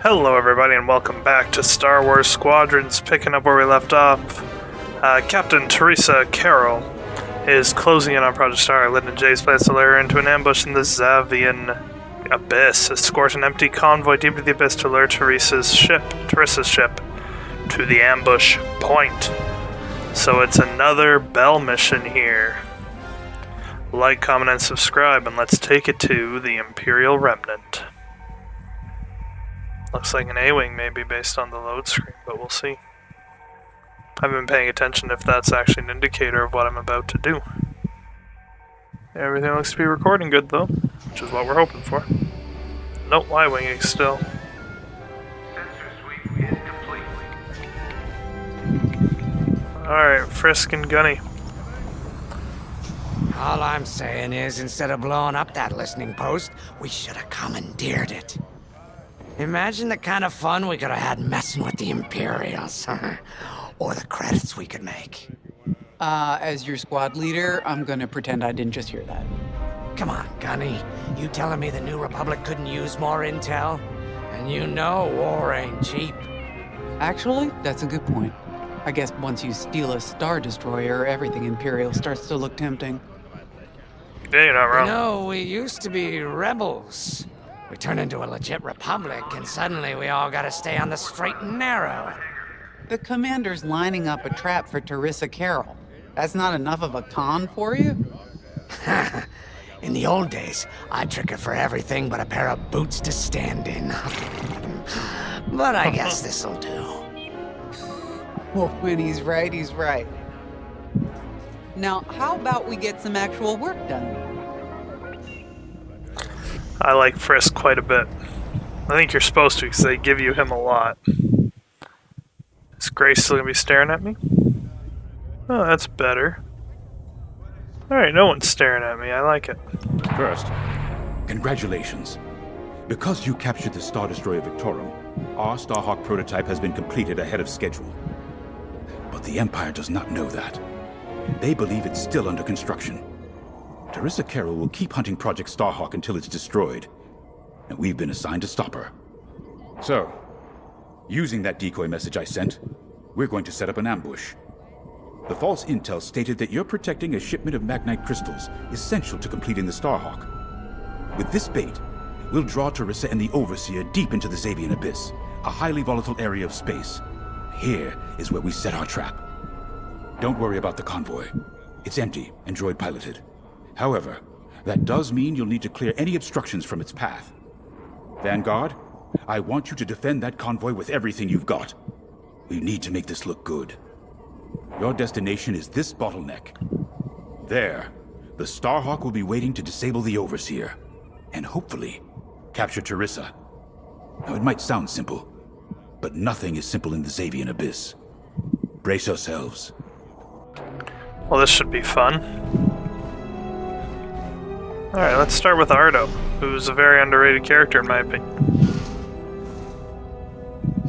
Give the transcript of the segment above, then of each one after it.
Hello everybody and welcome back to Star Wars Squadrons. Picking up where we left off, Captain Teresa Carroll is closing in on Project Star. Lyndon Jay's plans to lure her into an ambush in the Zavian Abyss. Escort an empty convoy deep into the abyss to lure Teresa's ship to the ambush point. So it's another Bell mission here. Like, comment, and subscribe, and let's take it to the Imperial Remnant. Looks like an A-Wing maybe based on the load screen, but we'll see. I haven't been paying attention if that's actually an indicator of what I'm about to do. Everything looks to be recording good though, which is what we're hoping for. Nope, Y-Winging still. Alright, Frisk and Gunny. All I'm saying is, instead of blowing up that listening post, we should have commandeered it. Imagine the kind of fun we could have had messing with the Imperials. Or the credits we could make. As your squad leader, I'm gonna pretend I didn't just hear that. Come on, Gunny. You telling me the New Republic couldn't use more intel? And you know war ain't cheap. Actually, that's a good point. I guess once you steal a Star Destroyer, everything Imperial starts to look tempting. Yeah, you're not wrong. You know, we used to be rebels. We turned into a legit republic, and suddenly we all gotta stay on the straight and narrow. The commander's lining up a trap for Teresa Carroll. That's not enough of a con for you? In the old days, I'd trick her for everything but a pair of boots to stand in. But I guess this'll do. Well, when he's right, he's right. Now, how about we get some actual work done? I like Frisk quite a bit. I think you're supposed to because they give you him a lot. Is Grace still gonna be staring at me? Oh, that's better. Alright, no one's staring at me. I like it. First, congratulations. Because you captured the Star Destroyer Victorum, our Starhawk prototype has been completed ahead of schedule. But the Empire does not know that. They believe it's still under construction. Teresa Carroll will keep hunting Project Starhawk until it's destroyed, and we've been assigned to stop her. So, using that decoy message I sent, we're going to set up an ambush. The false intel stated that you're protecting a shipment of Magnite crystals essential to completing the Starhawk. With this bait, we'll draw Teresa and the Overseer deep into the Zavian Abyss, a highly volatile area of space. Here is where we set our trap. Don't worry about the convoy. It's empty and droid-piloted. However, that does mean you'll need to clear any obstructions from its path. Vanguard, I want you to defend that convoy with everything you've got. We need to make this look good. Your destination is this bottleneck. There, the Starhawk will be waiting to disable the Overseer, and hopefully, capture Teresa. Now, it might sound simple, but nothing is simple in the Zavian Abyss. Brace yourselves. Well, this should be fun. Alright, let's start with Ardo, who's a very underrated character in my opinion.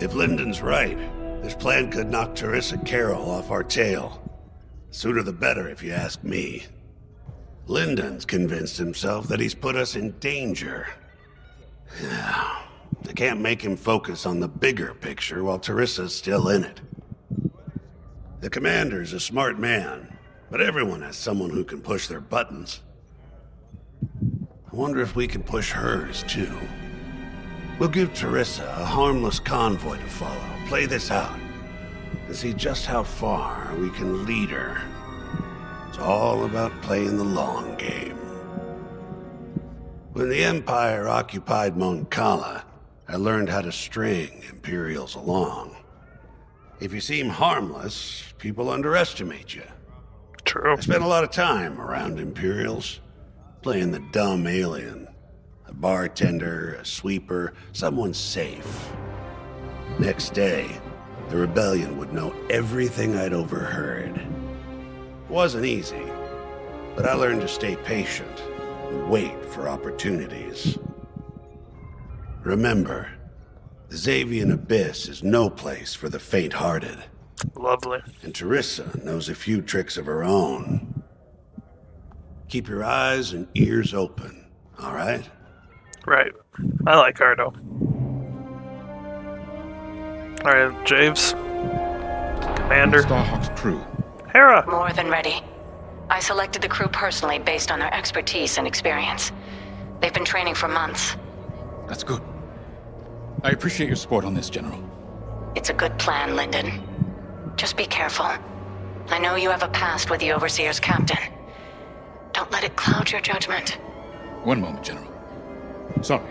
If Lyndon's right, this plan could knock Teresa Carroll off our tail. Sooner the better, if you ask me. Lyndon's convinced himself that he's put us in danger. They can't make him focus on the bigger picture while Teresa's still in it. The commander's a smart man, but everyone has someone who can push their buttons. I wonder if we can push hers, too. We'll give Teresa a harmless convoy to follow, play this out, and see just how far we can lead her. It's all about playing the long game. When the Empire occupied Mon Cala, I learned how to string Imperials along. If you seem harmless, people underestimate you. True. I spent a lot of time around Imperials, playing the dumb alien. A bartender, a sweeper, someone safe. Next day, the rebellion would know everything I'd overheard. Wasn't easy, but I learned to stay patient and wait for opportunities. Remember, the Zavian Abyss is no place for the faint-hearted. Lovely. And Teresa knows a few tricks of her own. Keep your eyes and ears open, all right? Right. I like Ardo. Alright, Javes. Commander. Starhawk's crew. Hera! More than ready. I selected the crew personally based on their expertise and experience. They've been training for months. That's good. I appreciate your support on this, General. It's a good plan, Lyndon. Just be careful. I know you have a past with the Overseer's captain. Don't let it cloud your judgment. One moment, General. Sorry,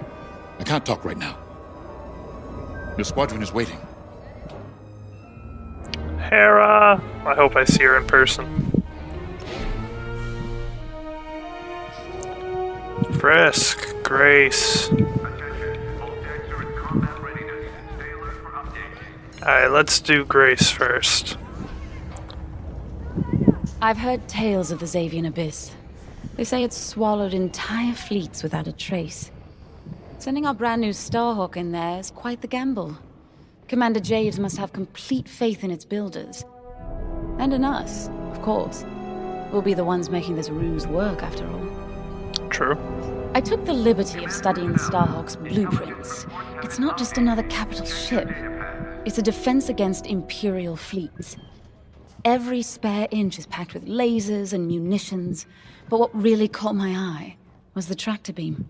I can't talk right now. Your squadron is waiting. Hera! I hope I see her in person. Frisk, Grace. Alright, let's do Grace first. I've heard tales of the Zavian Abyss. They say it's swallowed entire fleets without a trace. Sending our brand new Starhawk in there is quite the gamble. Commander Javes must have complete faith in its builders. And in us, of course. We'll be the ones making this ruse work, after all. True. I took the liberty of studying the Starhawk's blueprints. It's not just another capital ship. It's a defense against Imperial fleets. Every spare inch is packed with lasers and munitions, but what really caught my eye was the tractor beam.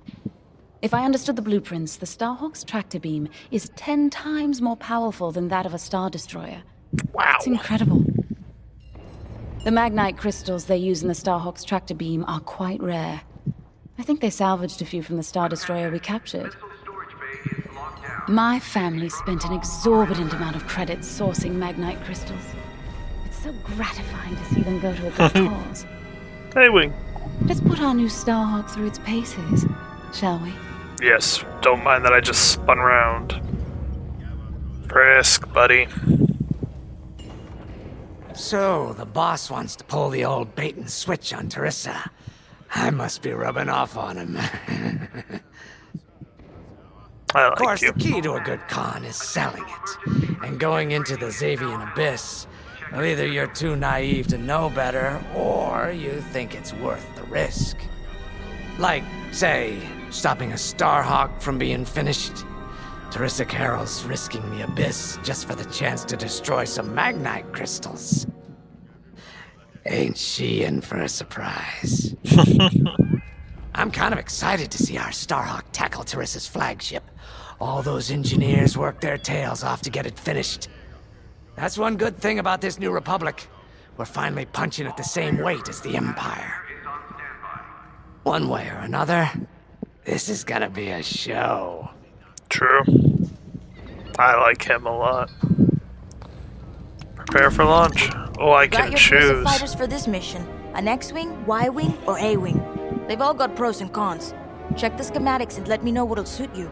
If I understood the blueprints, the Starhawk's tractor beam is 10 times more powerful than that of a Star Destroyer. Wow. It's incredible. The Magnite crystals they use in the Starhawk's tractor beam are quite rare. I think they salvaged a few from the Star Destroyer we captured. My family spent an exorbitant amount of credits sourcing Magnite crystals. It's so gratifying to see them go to a good cause. Hey, Wing. Let's put our new Starhawk through its paces, shall we? Yes, don't mind that I just spun around. Frisk, buddy. So, the boss wants to pull the old bait and switch on Teresa. I must be rubbing off on him. I Of like course, you. the key to a good con is selling it. And going into the Zavian Abyss, well, either you're too naive to know better, or you think it's worth the risk. Like, say, stopping a Starhawk from being finished. Teresa Carroll's risking the Abyss just for the chance to destroy some Magnite crystals. Ain't she in for a surprise? I'm kind of excited to see our Starhawk tackle Teresa's flagship. All those engineers worked their tails off to get it finished. That's one good thing about this new republic. We're finally punching at the same weight as the Empire. One way or another, this is gonna be a show. True. I like him a lot. Prepare for launch. Oh, I Got can your choice of choose. fighters for this mission. An X-Wing, Y-Wing, or A-Wing. They've all got pros and cons. Check the schematics and let me know what'll suit you.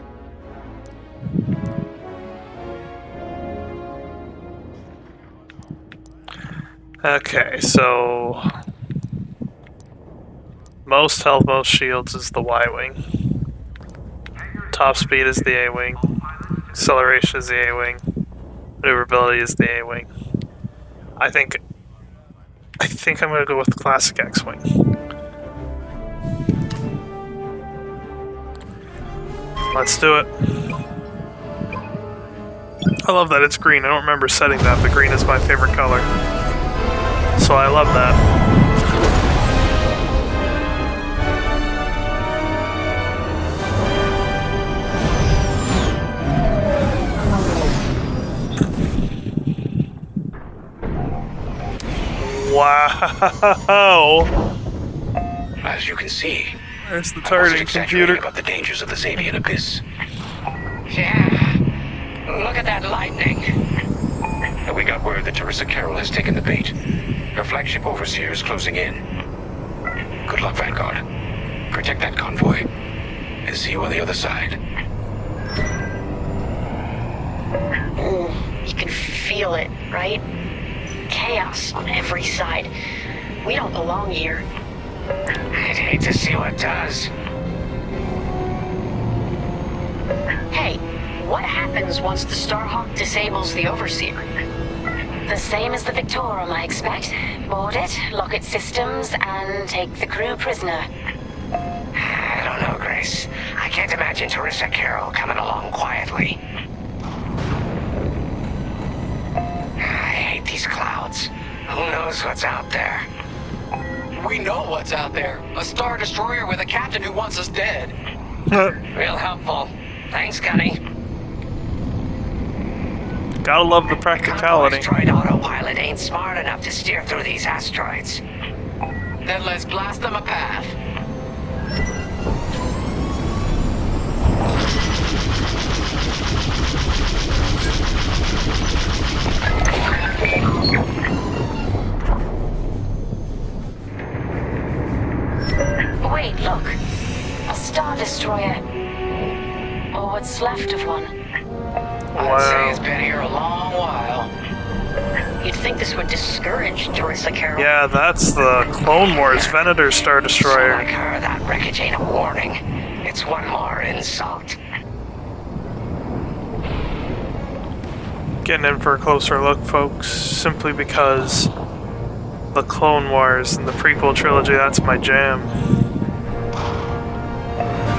Okay, so most health, most shields is the Y-Wing. Top speed is the A-Wing. Acceleration is the A-Wing. Maneuverability is the A-Wing. I think I'm gonna go with the classic X-Wing. Let's do it. I love that it's green. I don't remember setting that, but green is my favorite color. So I love that. Wow! As you can see, There's the I wasn't targeting exaggerating computer. about the dangers of the Zavian Abyss. Yeah. Look at that lightning. And we got word that Teresa Carroll has taken the bait. Her flagship Overseer is closing in. Good luck, Vanguard. Protect that convoy. And see you on the other side. You can feel it, right? Chaos on every side. We don't belong here. I'd hate to see what does. Hey, what happens once the Starhawk disables the Overseer? The same as the Victorum, I expect. Board it, lock its systems, and take the crew prisoner. I don't know, Grace. I can't imagine Teresa Carroll coming along quietly. knows what's out there. We know what's out there. A Star Destroyer with a captain who wants us dead. Real helpful. Thanks, Gunny. Gotta love the practicality. Convoy's droid autopilot ain't smart enough to steer through these asteroids. Then let's blast them a path. Wait, look. A Star Destroyer. Or what's left of one. I'd say it's been here a long while. You'd think this would discourage Teresa Carroll. Yeah, that's the Clone Wars Venator Star So Destroyer. like her, that wreckage ain't a warning. It's one more insult. Getting in for a closer look, folks, simply because the Clone Wars and the prequel trilogy, that's my jam.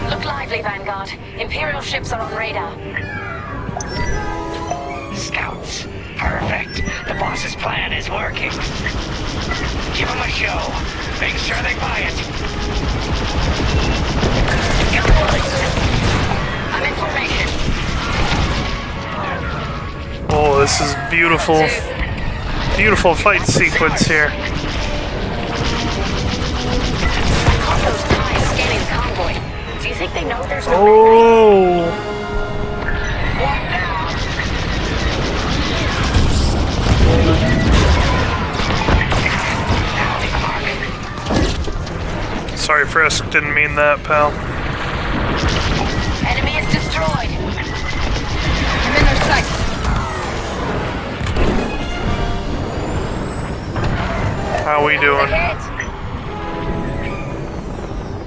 Look lively, Vanguard. Imperial ships are on radar. Scouts. Perfect. The boss's plan is working. Give them a show. Make sure they buy it. I'm in formation. Oh, this is beautiful. Beautiful fight sequence here. I caught those ties scanning the convoy. Do you think they know there's no Oh! Sorry, Frisk, didn't mean that, pal. Enemy is destroyed. I'm in their sights. How we doing? Hit.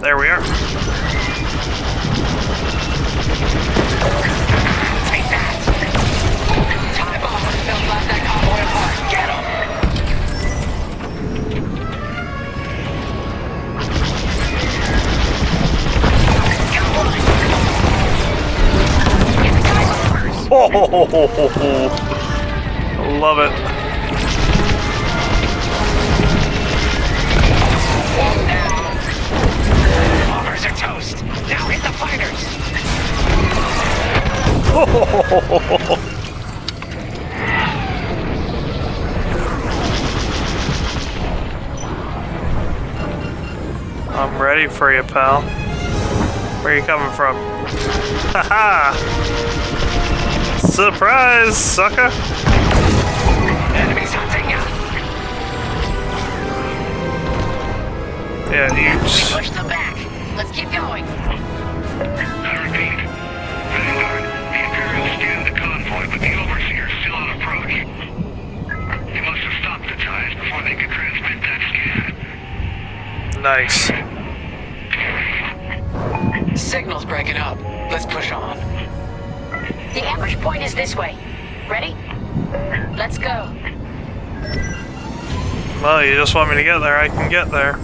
There we are. Take that. Time bomb. They'll blast that convoy apart. Get them. Oh, love it. Bombers are toast. Now hit the fighters. I'm ready for you, pal. Where are you coming from? Haha! Surprise, sucker! Enemies hunting you. Yeah, We huge. push them back. Let's keep going. I repeat. Vanguard, the Imperials scanned the convoy, but the Overseer's still on approach. They must have stopped the ties before they could transmit that scan. Nice. Signal's breaking up. Let's push on. The ambush point is this way. Ready? Let's go. Well, you just want me to get there, I can get there.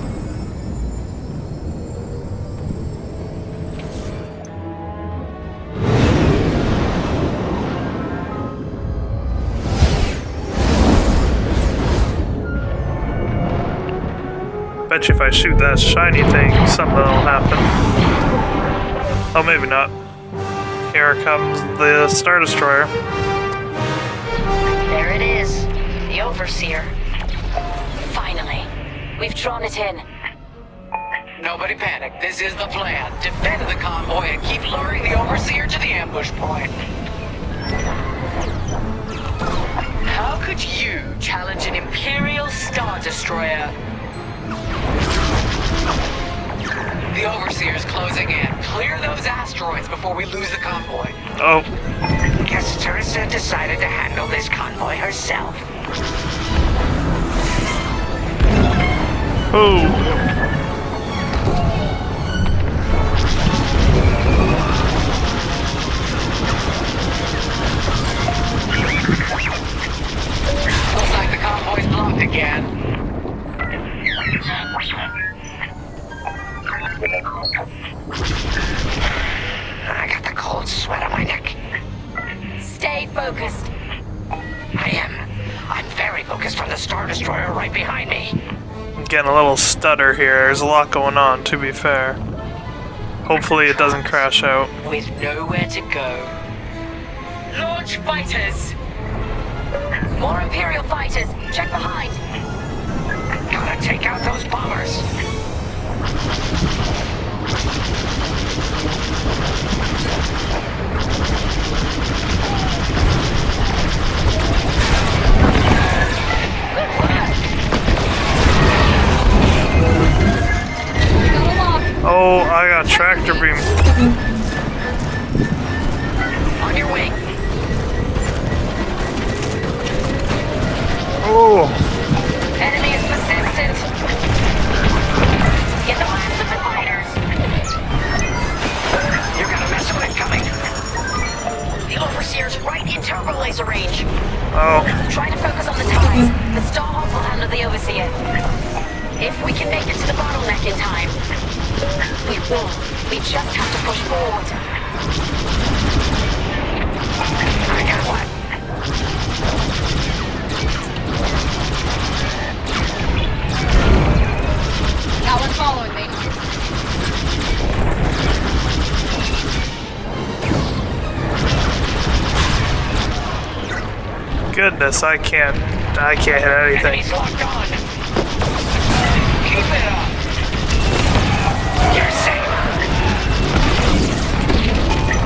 Bet you if I shoot that shiny thing, something will happen. Oh, maybe not. Here comes the Star Destroyer. There it is. The Overseer. Finally. We've drawn it in. Nobody panic. This is the plan. Defend the convoy and keep luring the Overseer to the ambush point. How could you challenge an Imperial Star Destroyer? The Overseer's closing in. Clear those asteroids before we lose the convoy. Oh, Guess Teresa decided to handle this convoy herself. oh. Looks like the convoy's blocked again. I got the cold sweat on my neck. Stay focused. I am. I'm very focused on the Star Destroyer right behind me. I'm getting a little stutter here. There's a lot going on, to be fair. Hopefully it doesn't crash out. With nowhere to go. Launch fighters! More Imperial fighters. Check behind. Gotta take out those bombers. Oh, I got tractor beam. On your way. Oh, Enemy is persistent. Get the last of the fighters. You got a missile incoming. The Overseer's right in turbo laser range. oh. Try to focus on the ties. The Starhawk will handle the Overseer. If we can make it to the bottleneck in time. We will. We just have to push forward. I got one. That one's following me. Goodness, I can't hit anything. Enemies locked on. Keep it up. You're safe.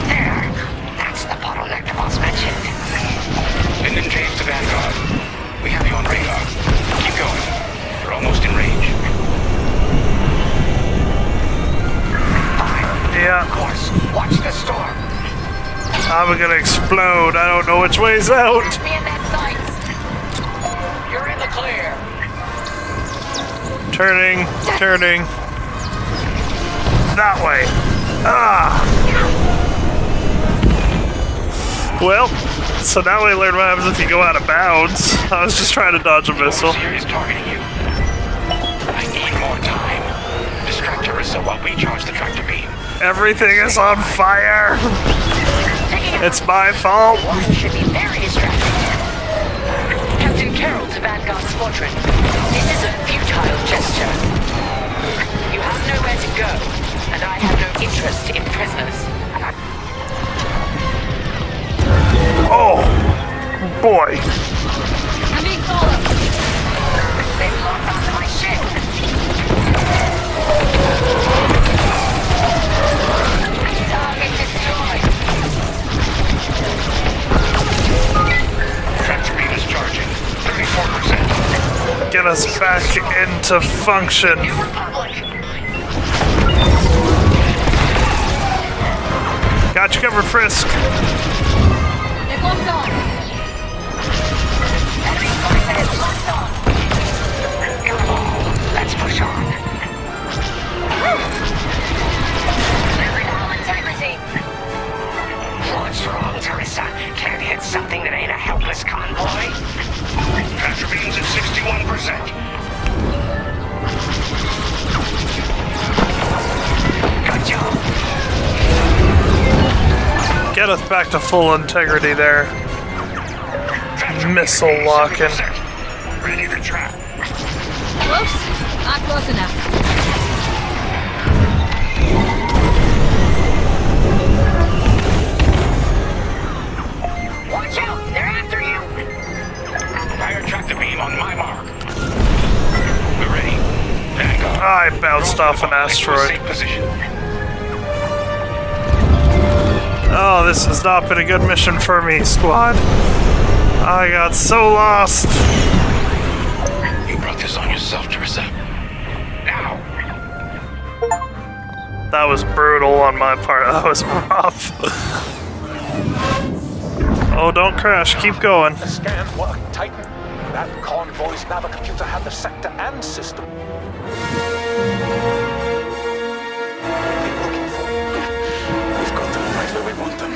There. That's the bottleneck the boss mentioned. Linden James to Vanguard. We have you on radar. Keep going. You're almost in range. Fine. Yeah, Of course. Watch the storm. I'm gonna explode. I don't know which way's out. Be in their sights. You're in the clear. Turning. That way. Ah! Well, so now we learned what happens if you go out of bounds. I was just trying to dodge a missile. Overseer is targeting you. I need more time. Distract Teresa while we charge the tractor beam. Everything is on fire. It's my fault. Water should be very distracting. Captain Carroll to Vanguard Squadron. This is a futile gesture. You have nowhere to go, and I have no interest in prisoners. Oh, boy. I'm being followed. They've locked onto my ship. Target destroyed. Tractor beam is charging. 34%. Get us back into function. New Republic. Got you covered, Frisk. They've locked on. Enemy fighters locked on. Come on, let's push on. Losing all integrity. What's wrong, Teresa? Can't hit something that ain't a helpless convoy? Tractor beam's at 61%. Good job. Get us back to full integrity there. Missile locking. Ready to trap. Close? Not close enough. Watch out! They're after you! Fire tractor beam on my mark. We're ready. Vanguard. I bounced off an asteroid. Safe position. Oh, this has not been a good mission for me, squad. I got so lost. You brought this on yourself, Teresa. Now. That was brutal on my part. That was rough. Oh, don't crash. Keep going. The scan worked, Titan. That convoy's navicomputer had the sector and system. They're looking for you. We've got them right where we want them.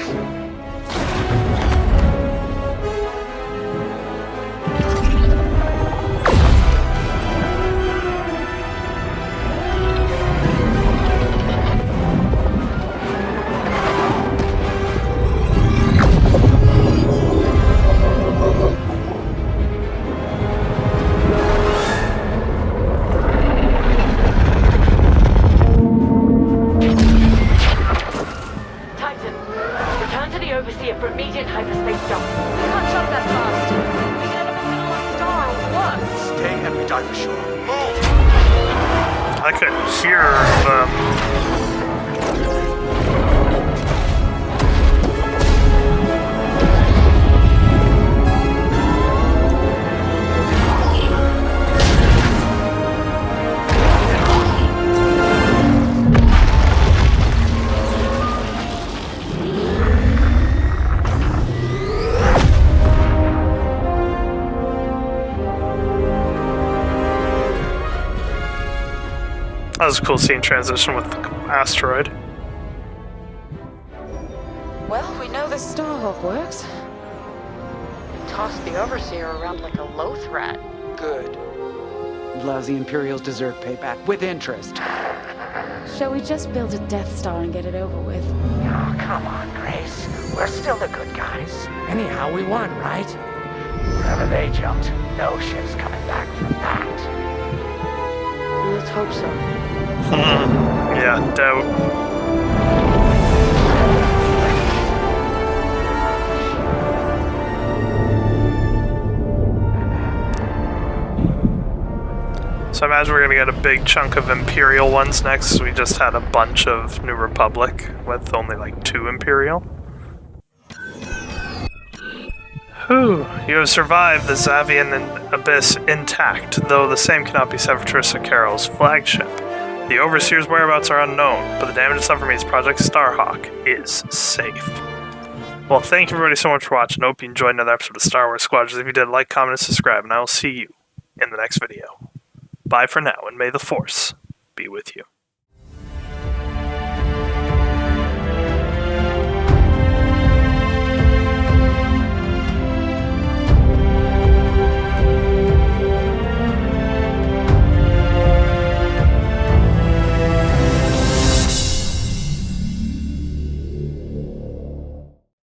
in hyperspace jump. We can't jump that fast. We can end up in the middle of a star or worse. Stay and we die for sure. Move! I could hear them. That was a cool scene transition with the asteroid. Well, we know this Starhawk works. Toss the Overseer around like a loath rat. Good. Lousy Imperials deserve payback, with interest. Shall we just build a Death Star and get it over with? Oh, come on, Grace. We're still the good guys. Anyhow, we won, right? Wherever they jumped, no ship's coming back from that. Let's hope so. Yeah, doubt. So I imagine we're gonna get a big chunk of Imperial ones next. We just had a bunch of New Republic with only like 2 Imperial. Whew, you have survived the Zavian Abyss intact, though the same cannot be said for Teresa Carroll's flagship. The Overseer's whereabouts are unknown, but the damage it suffered means Project Starhawk is safe. Well, thank you everybody so much for watching. I hope you enjoyed another episode of Star Wars Squadrons. If you did, like, comment, and subscribe, and I will see you in the next video. Bye for now, and may the Force be with you.